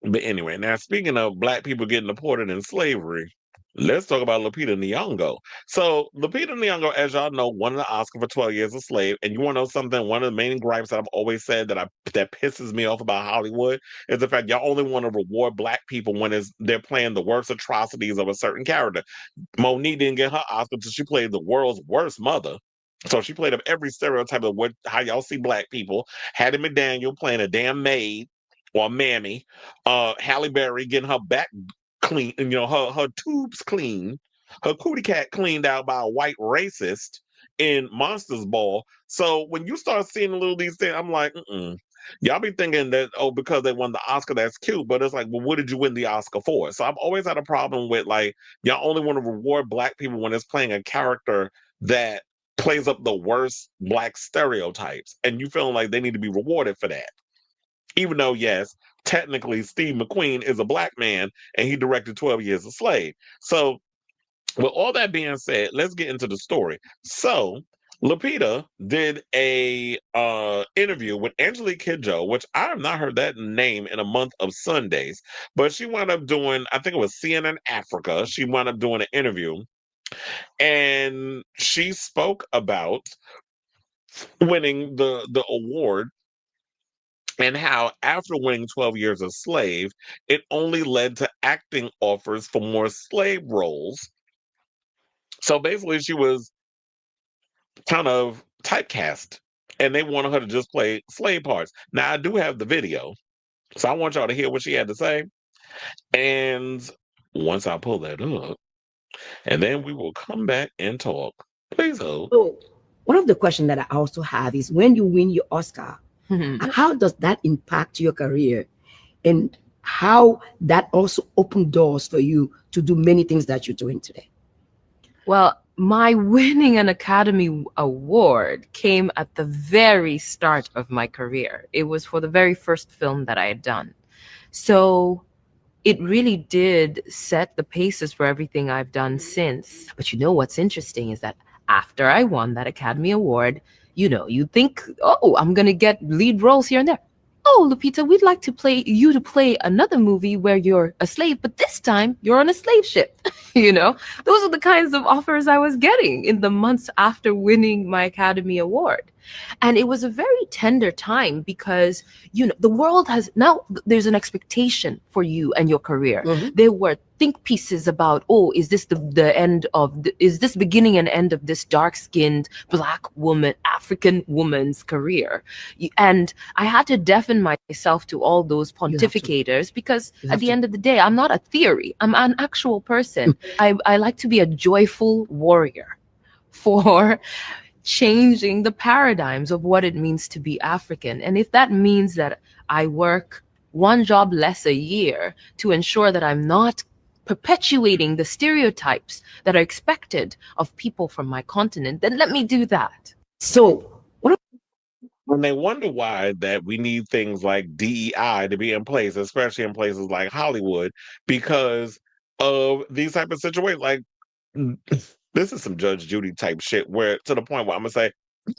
But anyway, now speaking of black people getting deported in slavery, let's talk about Lupita Nyong'o. So Lupita Nyong'o, as y'all know, won the Oscar for 12 Years a Slave. And you want to know something? One of the main gripes that I've always said that pisses me off about Hollywood is the fact y'all only want to reward black people when they're playing the worst atrocities of a certain character. Monique didn't get her Oscar until she played the world's worst mother. So she played up every stereotype of how y'all see black people. Hattie McDaniel playing a damn maid or mammy. Halle Berry getting her back clean, her tubes clean, her cootie cat cleaned out by a white racist in Monsters Ball. So when you start seeing a little of these things, I'm like, y'all be thinking that, oh, because they won the Oscar, that's cute. But it's like, well, what did you win the Oscar for? So I've always had a problem with like, y'all only want to reward black people when it's playing a character that plays up the worst black stereotypes. And you feeling like they need to be rewarded for that. Even though, yes, technically Steve McQueen is a black man and he directed 12 Years a Slave. So with all that being said, let's get into the story. So Lupita did a interview with Angelique Kidjo, which I have not heard that name in a month of Sundays, but she wound up doing, I think it was CNN Africa. She wound up doing an interview and she spoke about winning the award and how after winning 12 Years a Slave, it only led to acting offers for more slave roles. So basically, she was kind of typecast, and they wanted her to just play slave parts. Now, I do have the video, so I want y'all to hear what she had to say. And once I pull that up, and then we will come back and talk. Please hold. So, one of the questions that I also have is when you win your Oscar, how does that impact your career? And how that also opened doors for you to do many things that you're doing today? Well, my winning an Academy Award came at the very start of my career. It was for the very first film that I had done. So it really did set the paces for everything I've done since. But you know what's interesting is that after I won that Academy Award, you think, oh, I'm going to get lead roles here and there. Oh, Lupita, we'd like to play another movie where you're a slave, but this time you're on a slave ship. Those are the kinds of offers I was getting in the months after winning my Academy Award. And it was a very tender time because, the world has now, there's an expectation for you and your career. Mm-hmm. There were think pieces about, oh, is this is this beginning and end of this dark-skinned black woman, African woman's career? And I had to deafen myself to all those pontificators because at the end of the day, I'm not a theory. I'm an actual person. I like to be a joyful warrior for changing the paradigms of what it means to be African. And if that means that I work one job less a year to ensure that I'm not perpetuating the stereotypes that are expected of people from my continent, then let me do that. So, When they wonder why that we need things like DEI to be in place, especially in places like Hollywood, because of these type of situations. Like this is some Judge Judy type shit, where to the point where I'm gonna say,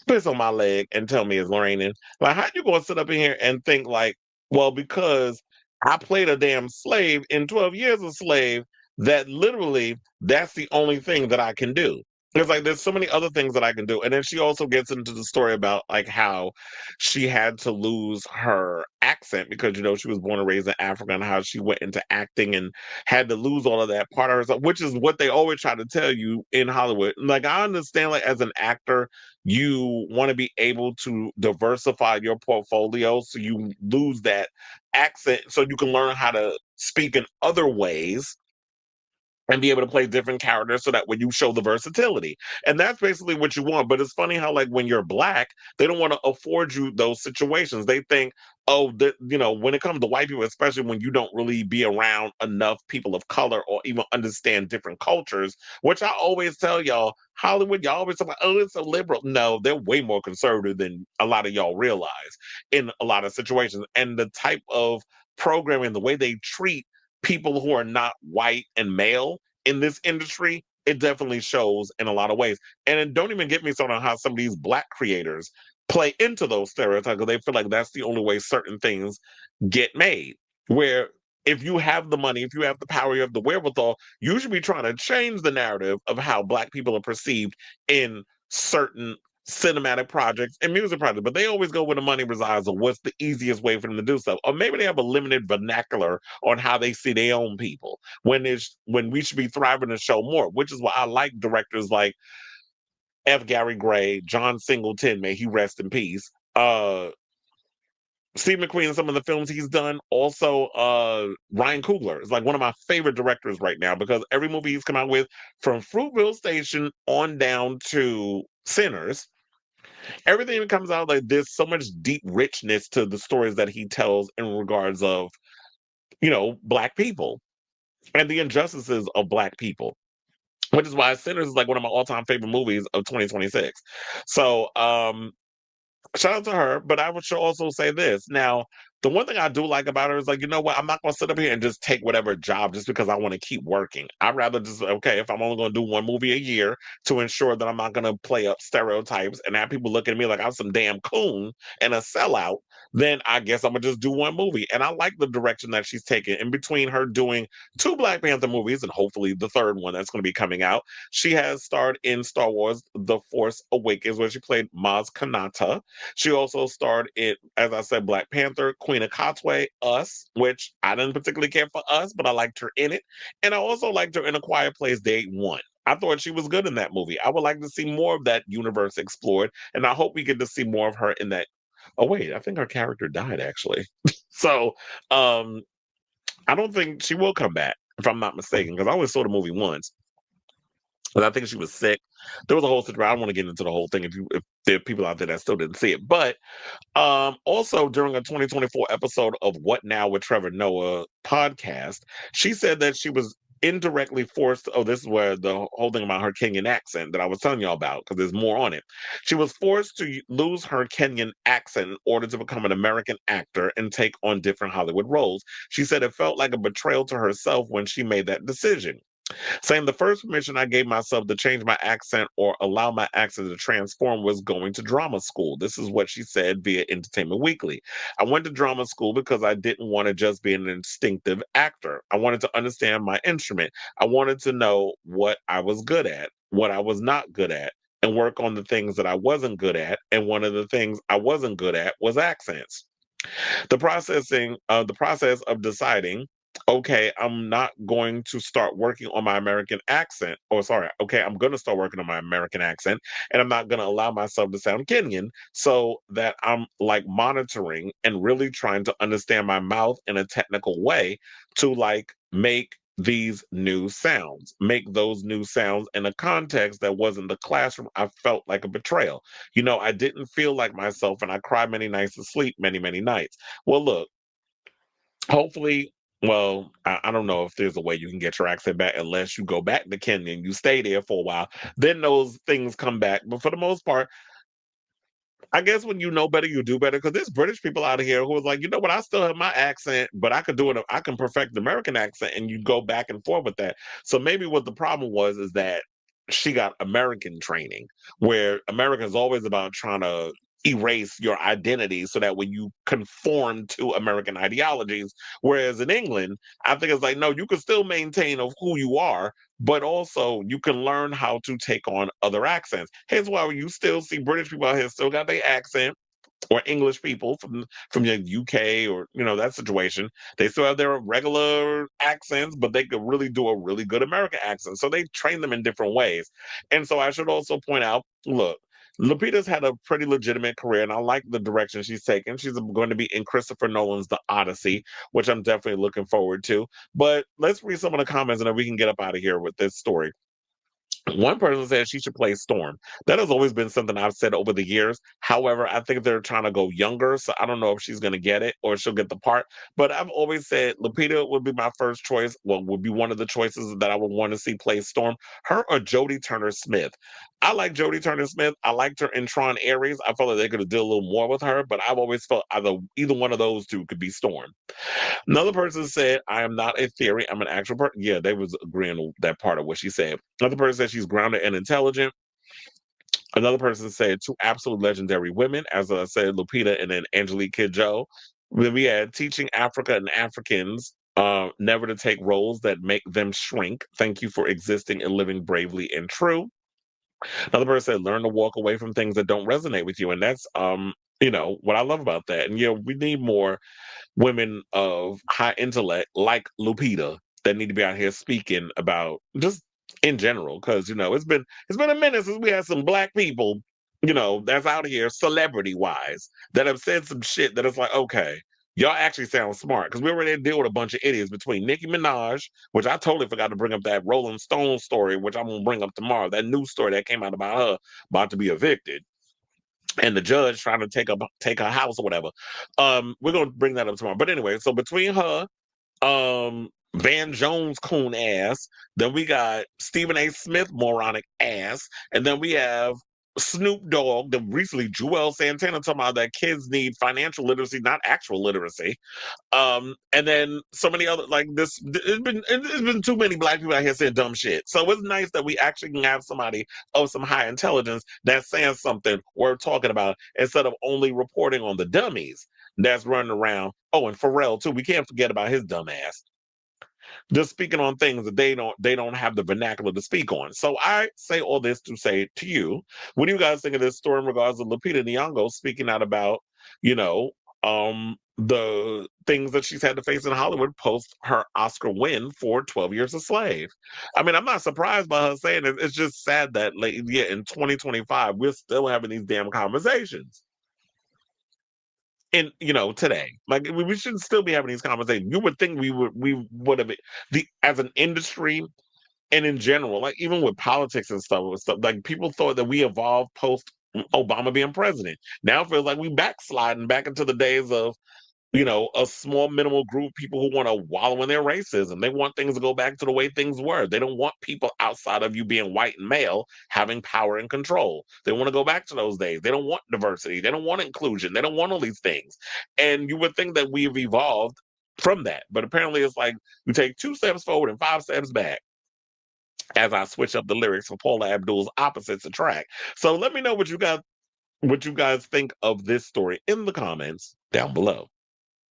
piss on my leg and tell me it's raining. Like, how you gonna sit up in here and think like, well, because I played a damn slave in 12 Years a Slave, that literally that's the only thing that I can do. It's like there's so many other things that I can do. And then she also gets into the story about like how she had to lose her accent because she was born and raised in Africa, and how she went into acting and had to lose all of that part of herself, which is what they always try to tell you in Hollywood. Like, I understand, like, as an actor, you want to be able to diversify your portfolio so you lose that accent so you can learn how to speak in other ways and be able to play different characters so that when you show the versatility. And that's basically what you want. But it's funny how, like, when you're black, they don't want to afford you those situations. They think, oh, when it comes to white people, especially when you don't really be around enough people of color or even understand different cultures, which I always tell y'all, Hollywood, y'all always talk about, oh, it's a liberal. No, they're way more conservative than a lot of y'all realize in a lot of situations. And the type of programming, the way they treat people who are not white and male in this industry, it definitely shows in a lot of ways. And then don't even get me started on how some of these black creators play into those stereotypes because they feel like that's the only way certain things get made. Where if you have the money, if you have the power, you have the wherewithal, you should be trying to change the narrative of how Black people are perceived in certain cinematic projects and music projects. But they always go where the money resides or what's the easiest way for them to do so. Or maybe they have a limited vernacular on how they see their own people when we should be thriving to show more, which is why I like directors like F. Gary Gray, John Singleton, may he rest in peace. Steve McQueen and some of the films he's done. Also, Ryan Coogler is like one of my favorite directors right now because every movie he's come out with, from Fruitville Station on down to Sinners, everything that comes out, like there's so much deep richness to the stories that he tells in regards of, Black people and the injustices of Black people. Which is why Sinners is like one of my all-time favorite movies of 2026. So, shout out to her, but I should also say this. Now, the one thing I do like about her is like, you know what? I'm not going to sit up here and just take whatever job just because I want to keep working. I'd rather just, okay, if I'm only going to do one movie a year to ensure that I'm not going to play up stereotypes and have people look at me like I'm some damn coon and a sellout, then I guess I'm going to just do one movie. And I like the direction that she's taken in between her doing two Black Panther movies and hopefully the third one that's going to be coming out. She has starred in Star Wars The Force Awakens, where she played Maz Kanata. She also starred in, as I said, Black Panther, Queen of Katwe, Us, which I didn't particularly care for Us, but I liked her in it. And I also liked her in A Quiet Place Day 1. I thought she was good in that movie. I would like to see more of that universe explored, and I hope we get to see more of her in that. Oh wait, I think her character died actually. So I don't think she will come back, if I'm not mistaken, because I only saw the movie once. But I think she was sick. There was a whole situation. I don't want to get into the whole thing if there are people out there that still didn't see it. But also during a 2024 episode of What Now with Trevor Noah podcast, she said that she was indirectly forced. Oh, this is where the whole thing about her Kenyan accent that I was telling y'all about, because there's more on it. She was forced to lose her Kenyan accent in order to become an American actor and take on different Hollywood roles. She said it felt like a betrayal to herself when she made that decision, saying the first permission I gave myself to change my accent or allow my accent to transform was going to drama school. This is what she said via Entertainment Weekly. I went to drama school because I didn't want to just be an instinctive actor. I wanted to understand my instrument. I wanted to know what I was good at, what I was not good at, and work on the things that I wasn't good at. And one of the things I wasn't good at was accents. The process of deciding, okay, I'm not going to start working on my American accent, or sorry, okay, I'm going to start working on my American accent, and I'm not going to allow myself to sound Kenyan, so that I'm like monitoring and really trying to understand my mouth in a technical way to like make these new sounds, make those new sounds in a context that wasn't the classroom. I felt like a betrayal. I didn't feel like myself, and I cried many nights to sleep, many, many nights. Well, look, hopefully, well, I don't know if there's a way you can get your accent back unless you go back to Kenya and you stay there for a while. Then those things come back. But for the most part, I guess when you know better, you do better. Because there's British people out here who was like, you know what, I still have my accent, but I could do it. I can perfect the American accent, and you go back and forth with that. So maybe what the problem was is that she got American training, where America is always about trying to erase your identity so that when you conform to American ideologies, whereas in England, I think it's like, no, you can still maintain of who you are, but also you can learn how to take on other accents. Hence why you still see British people out here still got their accent, or English people from the UK, or that situation. They still have their regular accents, but they could really do a really good American accent. So they train them in different ways. And so I should also point out, look, Lupita's had a pretty legitimate career, and I like the direction she's taken. She's going to be in Christopher Nolan's The Odyssey, which I'm definitely looking forward to. But let's read some of the comments, and then we can get up out of here with this story. One person said she should play Storm. That has always been something I've said over the years. However, I think they're trying to go younger, so I don't know if she's going to get it or she'll get the part. But I've always said Lupita would be my first choice. Well, would be one of the choices that I would want to see play Storm. Her or Jodie Turner-Smith. I like Jodie Turner-Smith. I liked her in Tron Ares. I felt like they could have did a little more with her, but I've always felt either one of those two could be Storm. Another person said, I am not a theory, I'm an actual person. Yeah, they was agreeing with that part of what she said. Another person said she's grounded and intelligent. Another person said two absolute legendary women, as I said, Lupita and then Angelique Kidjo. Then we had teaching Africa and Africans Never to take roles that make them shrink. Thank you for existing and living bravely and true. Another person said, learn to walk away from things that don't resonate with you. And that's, what I love about that. And, we need more women of high intellect like Lupita that need to be out here speaking about just in general. Cause, it's been a minute since we had some black people, that's out here celebrity wise that have said some shit that it's like, okay, y'all actually sound smart. Cause we already deal with a bunch of idiots between Nicki Minaj, which I totally forgot to bring up that Rolling Stone story, which I'm gonna bring up tomorrow. That news story that came out about her about to be evicted and the judge trying to take her house or whatever. We're gonna bring that up tomorrow. But anyway, so between her, Van Jones coon ass, then we got Stephen A. Smith moronic ass, and then we have Snoop Dogg, the recently Joel Santana talking about that kids need financial literacy, not actual literacy. And then so many other like this. It's been too many black people out here saying dumb shit. So it's nice that we actually can have somebody of some high intelligence that's saying something worth talking about instead of only reporting on the dummies that's running around. Oh, and Pharrell too. We can't forget about his dumb ass just speaking on things that they don't have the vernacular to speak on. So I say all this to say to you, what do you guys think of this story in regards to Lupita Nyong'o speaking out about, the things that she's had to face in Hollywood post her Oscar win for 12 Years a Slave? I mean, I'm not surprised by her saying it. It's just sad that in 2025, we're still having these damn conversations. And today, like we should still be having these conversations. You would think we would have the as an industry and in general, like even with politics and stuff, like people thought that we evolved post Obama being president. Now it feels like we backsliding back into the days of a small minimal group of people who want to wallow in their racism. They want things to go back to the way things were. They don't want people outside of you being white and male having power and control. They want to go back to those days. They don't want diversity. They don't want inclusion. They don't want all these things. And you would think that we've evolved from that. But apparently it's like you take 2 steps forward and 5 steps back as I switch up the lyrics for Paula Abdul's Opposites Attract. So let me know what you guys think of this story in the comments down below.